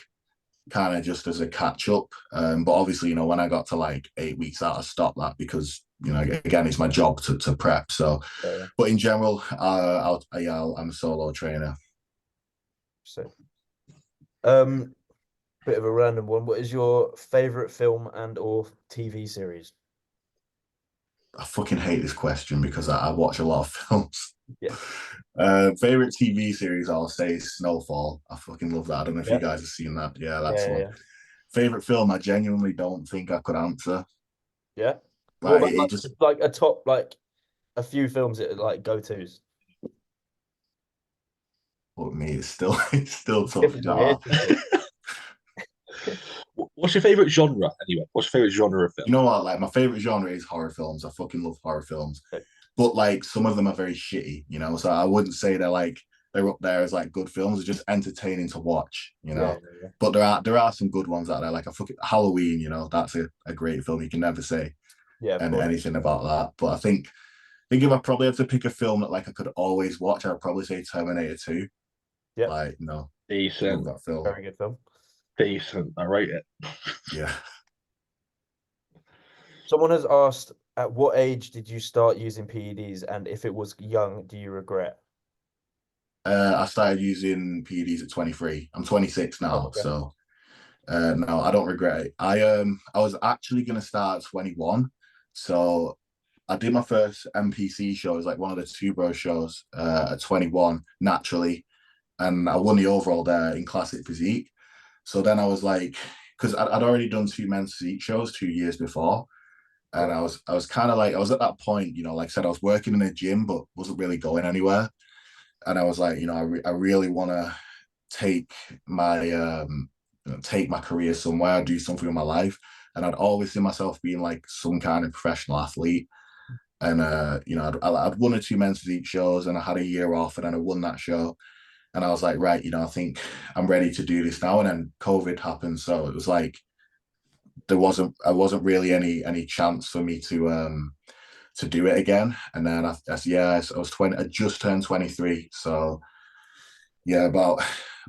kind of just as a catch up. But obviously, when I got to like 8 weeks out, I stopped that because again, it's my job to prep. So, Yeah. but in general, I'm a solo trainer. So, bit of a random one. What is your favorite film and or TV series? I fucking hate this question because I watch a lot of films. Yeah. Favorite TV series, I'll say Snowfall. I fucking love that. I don't know if you Yeah. guys have seen that. Yeah, that's Yeah, one. yeah. Favorite film, I genuinely don't think I could answer. Yeah. What Like about it just like a top like a few films that are like go-tos? put me. It's still tough. Difficult here. What's your favorite genre anyway? What's your favorite genre of film? You know what? Like my favorite genre is horror films. I fucking love horror films. But like some of them are very shitty, So I wouldn't say they're up there as like good films. They're just entertaining to watch. Yeah. But there are some good ones out there. Like a fucking Halloween, that's a great film. You can never say Yeah, of course. anything about that. But I think if I probably had to pick a film that like I could always watch, I'd probably say Terminator 2. Yeah. Like, love Decent, that film. Very good film. decent. I rate it. Yeah. Someone has asked, at what age did you start using PEDs, and if it was young, do you regret? I started using PEDs at 23. I'm 26 Oh, now, okay. so no, I don't regret it. I was actually gonna start at 21, so I did my first NPC show. It was like one of the Two Bro shows at 21 naturally, and I won the overall there in classic physique. So then I was like, because I'd already done 2 men's physique shows 2 years before, and Yeah. I was kind of like I was at that point, like I said, I was working in a gym but wasn't really going anywhere, and I was like, I really want to take my take my career somewhere, do something with my life. And I'd always see myself being like some kind of professional athlete. And I'd won 2 men's physique shows, and I had a year off, and then I won that show. And I was like, right, I think I'm ready to do this now. And then COVID happened, so it was like I wasn't really any chance for me to do it again. And then I was 20. I just turned 23, so yeah,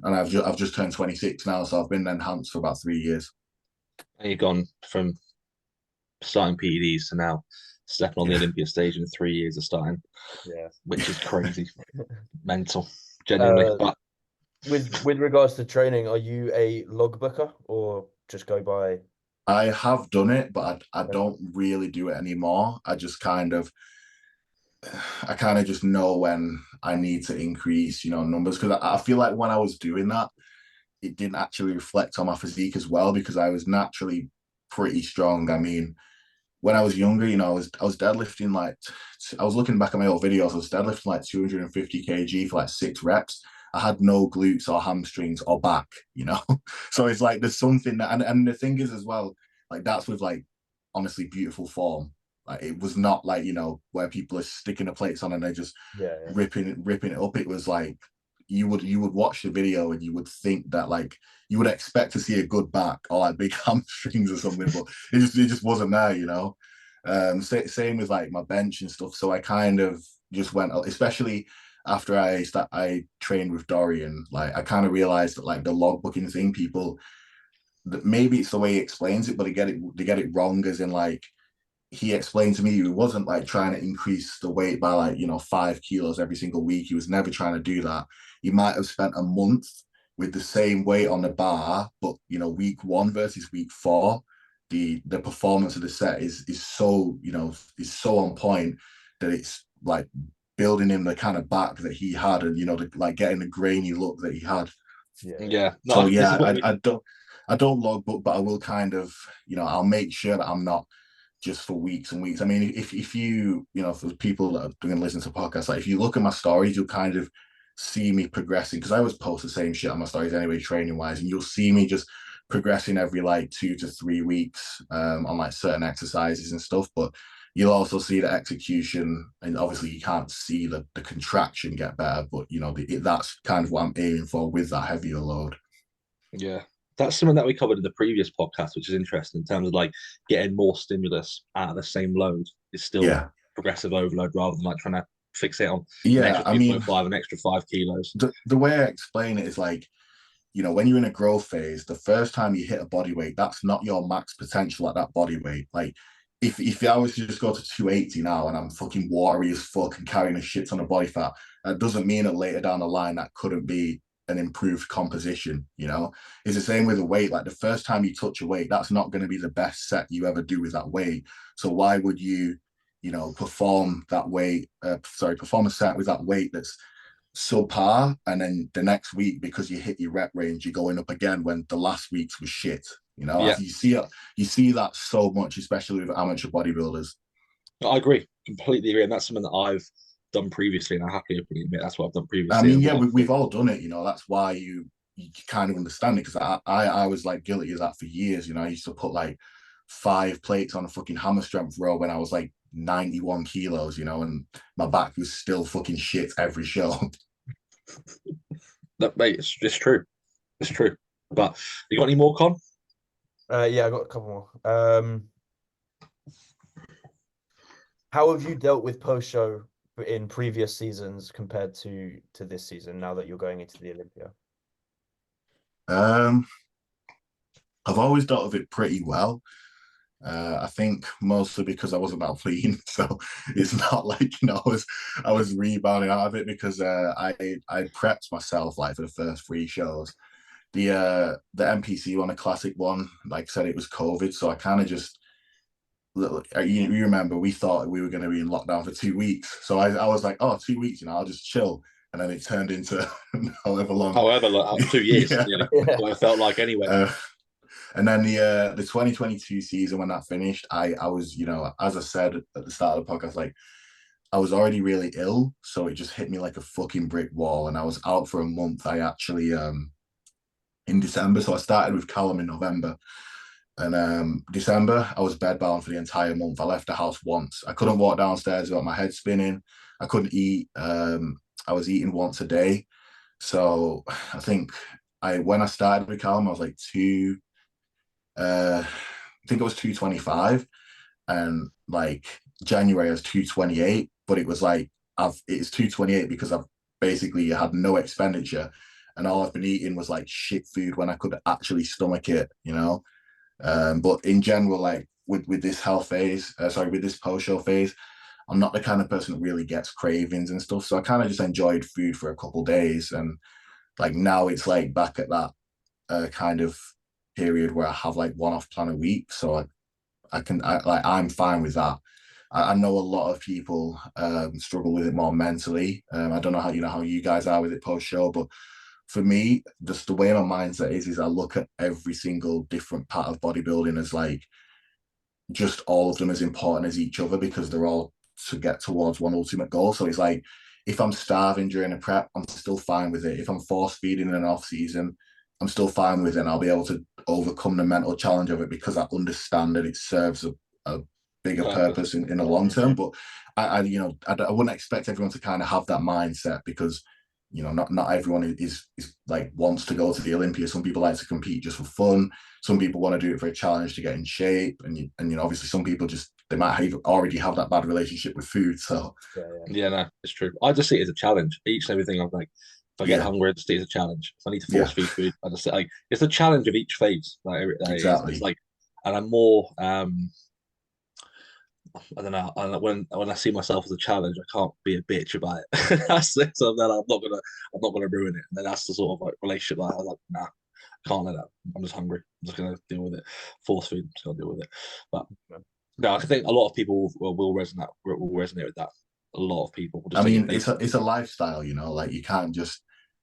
and I've just turned 26 now, so I've been enhanced for about 3 years. And you've gone from starting PEDs to now stepping on the Olympia stage in 3 years of starting, Yeah. which is crazy, mental, genuinely. But With regards to training, are you a logbooker or just go by? I have done it, but I don't really do it anymore. I kind of just know when I need to increase, numbers, because I feel like when I was doing that, it didn't actually reflect on my physique as well because I was naturally pretty strong. I mean, when I was younger, I was deadlifting like I was looking back at my old videos. I was deadlifting like 250 kg for like 6 reps. I had no glutes or hamstrings or back. So it's like there's something that, and the thing is as well, like that's with like honestly beautiful form. Like it was not like where people are sticking the plates on and they're just ripping it up. It was like you would watch the video and you would think that like you would expect to see a good back or like big hamstrings or something, but it just wasn't there. Same with like my bench and stuff. So I kind of just went, especially after I trained with Dorian, like I kind of realized that like the logbooking thing, people that maybe it's the way he explains it, but they get it wrong, as in like he explained to me he wasn't like trying to increase the weight by like 5 kilos every single week. He was never trying to do that. He might have spent a month with the same weight on the bar, but week 1 versus week 4, the performance of the set is so is so on point that it's like building him the kind of back that he had, and like getting the grainy look that he had. Yeah. No, So this is yeah, what we... I don't logbook, but I will kind of, I'll make sure that I'm not just for weeks and weeks. I mean, if you, for people that are going to listen to podcasts, like if you look at my stories, you'll kind of see me progressing, because I always post the same shit on my stories anyway, training wise, and you'll see me just progressing every like 2 to 3 weeks on like certain exercises and stuff. But you'll also see the execution, and obviously you can't see the contraction get better, but that's kind of what I'm aiming for with that heavier load. Yeah. That's something that we covered in the previous podcast, which is interesting in terms of like getting more stimulus out of the same load is still Yeah. progressive overload rather than like trying to fixate on an Yeah, extra I mean, 2.5, an extra 5 kilos. the way I explain it is like, when you're in a growth phase, the first time you hit a body weight, that's not your max potential at that body weight. Like, if I was to just go to 280 now and I'm fucking watery as fuck and carrying a shit ton of body fat, that doesn't mean that later down the line that couldn't be an improved composition. It's the same with a weight. Like the first time you touch a weight, that's not going to be the best set you ever do with that weight. So why would you, perform that weight? Perform a set with that weight that's subpar, and then the next week, because you hit your rep range, you're going up again when the last week's was shit. Yeah. You see that so much, especially with amateur bodybuilders. I agree, completely agree, and that's something that I've done previously, and I happily admit that's what I've done I previously. mean, yeah, we've all done it. That's why you kind of understand it, because I was like guilty of that for years. I used to put like 5 plates on a fucking hammer strength row when I was like 91 kilos, and my back was still fucking shit every show. That, mate, it's true. It's true. But you got any more, Con? Yeah, I got a couple more. How have you dealt with post-show in previous seasons compared to this season, now that you're going into the Olympia? I've always dealt with it pretty well. I think mostly because I wasn't that clean, so it's not like I was rebounding out of it, because I prepped myself like for the first 3 shows. The NPC one, a classic one, like I said, it was COVID, so I kind of just, you remember we thought we were going to be in lockdown for 2 weeks, so I was like, oh, 2 weeks, I'll just chill, and then it turned into however long. 2 years, yeah. Nearly. What it felt like anyway. And then the 2022 season, when that finished, I was, as I said at the start of the podcast, like I was already really ill, so it just hit me like a fucking brick wall, and I was out for a month. I actually in December, so I started with Callum in November, and December I was bedbound for the entire month. I left the house once. I couldn't walk downstairs without my head spinning. I couldn't eat. I was eating once a day. So I think when I started with Callum, I was like I think it was 225, and like January I was 228, but it was like it's 228 because I've basically had no expenditure, and all I've been eating was like shit food when I could actually stomach it. But in general, like with this with this post-show phase, I'm not the kind of person that really gets cravings and stuff, so I kind of just enjoyed food for a couple of days, and like now it's like back at that kind of period where I have like one off plan a week, so I'm fine with that. I know a lot of people struggle with it more mentally. I don't know how you guys are with it post show, but for me, just the way my mindset is I look at every single different part of bodybuilding as like just all of them as important as each other, because they're all to get towards one ultimate goal. So it's like, if I'm starving during a prep, I'm still fine with it. If I'm force feeding in an off season, I'm still fine with it, and I'll be able to overcome the mental challenge of it, because I understand that it serves a bigger purpose in the long term. But I wouldn't expect everyone to kind of have that mindset, because not everyone is like wants to go to the Olympia. Some people like to compete just for fun. Some people want to do it for a challenge to get in shape, and obviously some people just, they might already have that bad relationship with food. So yeah, no, it's true. I just see it as a challenge. Each and everything, I'm like, if I get hungry, I just see it as a challenge. If I need to force feed food, I just like, it's a challenge of each phase. Like exactly. it's like, and I'm more I don't know. When I see myself as a challenge, I can't be a bitch about it. That's it. So then I'm not gonna ruin it. And then that's the sort of like relationship that I was like, nah, I can't let that. I'm just hungry. I'm just gonna deal with it. Force feed, just gonna deal with it. But no, I think a lot of people will resonate with that. a lot of people will I just take mean, it basic. it's a lifestyle, like you can't just,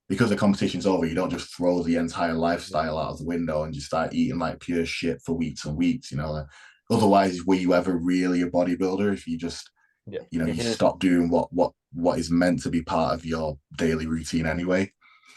because the competition's over, you don't just throw the entire lifestyle out of the window and just start eating like pure shit for weeks and weeks, like, otherwise, were you ever really a bodybuilder if you just, Yeah. you stop doing what is meant to be part of your daily routine anyway?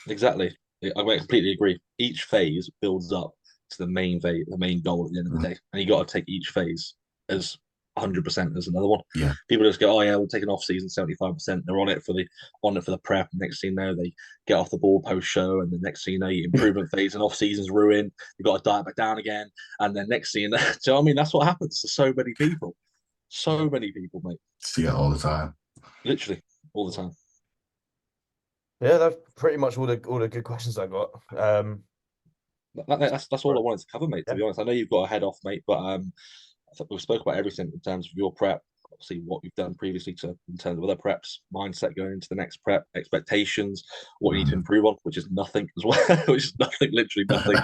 Exactly. I completely agree. Each phase builds up to the main goal at the end of the day, and you got to take each phase as 100% as another one. Yeah. People just go, oh yeah, we'll take an off season 75%. They're on it for the prep. Next thing you know, they get off the ball post show, and the next thing you know, your improvement phase and off season's ruined. You've got to diet back down again, and then next thing you know, so I mean, that's what happens to so many people. So many people, mate. See it all the time. Literally all the time. Yeah, that's pretty much all the good questions I got. That's all I wanted to cover, mate. To be honest, I know you've got a head off, mate, but I think we've spoke about everything in terms of your prep. Obviously, what you've done previously in terms of other preps, mindset going into the next prep, expectations, what you need to improve on, which is nothing as well, which is nothing, literally nothing.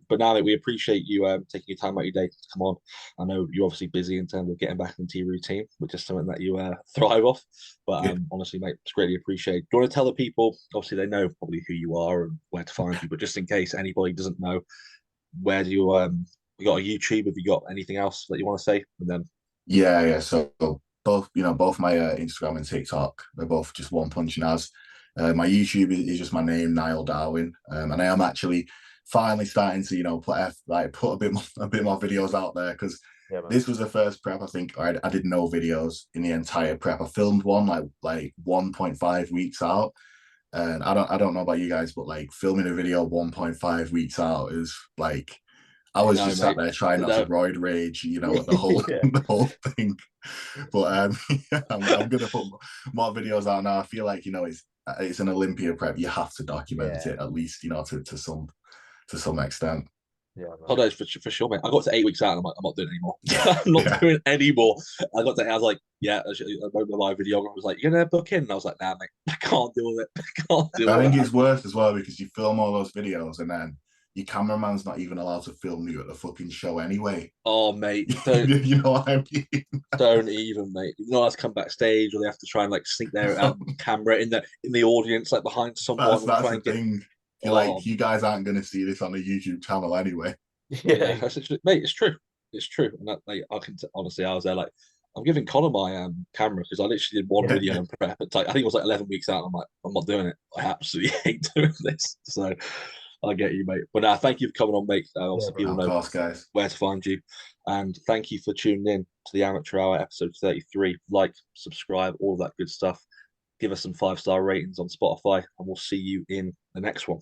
But now that we appreciate you taking your time out of your day to come on. I know you're obviously busy in terms of getting back into your routine, which is something that you thrive off. But honestly, mate, it's greatly appreciated. Do you want to tell the people? Obviously, they know probably who you are and where to find you, but just in case anybody doesn't know, where do you you got a YouTube? Have you got anything else that you want to say? And then Yeah. So both my Instagram and TikTok, they're both just one punch as. My YouTube is just my name, Niall Darwin, and I am actually finally starting to put a bit more videos out there, because this was the first prep I think I did no videos in the entire prep. I filmed one like 1.5 weeks out, and I don't know about you guys, but like filming a video 1.5 weeks out is like, I was just sat there trying not to roid rage, at the whole the whole thing. But I'm gonna put more videos out now. I feel like it's an Olympia prep. You have to document it at least, to some extent. Yeah, oh no, for sure, mate. I got to 8 weeks out, and I'm not doing it anymore. I'm not doing it anymore. I was like, yeah. My videographer was like, "You're gonna book in," and I was like, "Nah, mate, I can't deal with it. I can't deal with it." I think it's worse as well, because you film all those videos and then your cameraman's not even allowed to film you at the fucking show anyway. Oh, mate, you know what I mean? Don't even, mate. You know, have to come backstage, or they have to try and like sneak their camera in the audience, like behind someone, That's try the and get. thing. Like, you guys aren't going to see this on the YouTube channel anyway. Yeah, mate, it's true. It's true. And that, like, honestly, I was there like, I'm giving Connor my camera, because I literally did one video in prep. It's like, I think it was like 11 weeks out. I'm like, I'm not doing it. I absolutely hate doing this. So I get you, mate. But thank you for coming on, mate. Obviously, people know, course, guys, where to find you. And thank you for tuning in to the Amateur Hour, episode 33. Like, subscribe, all that good stuff. Give us some 5-star ratings on Spotify, and we'll see you in the next one.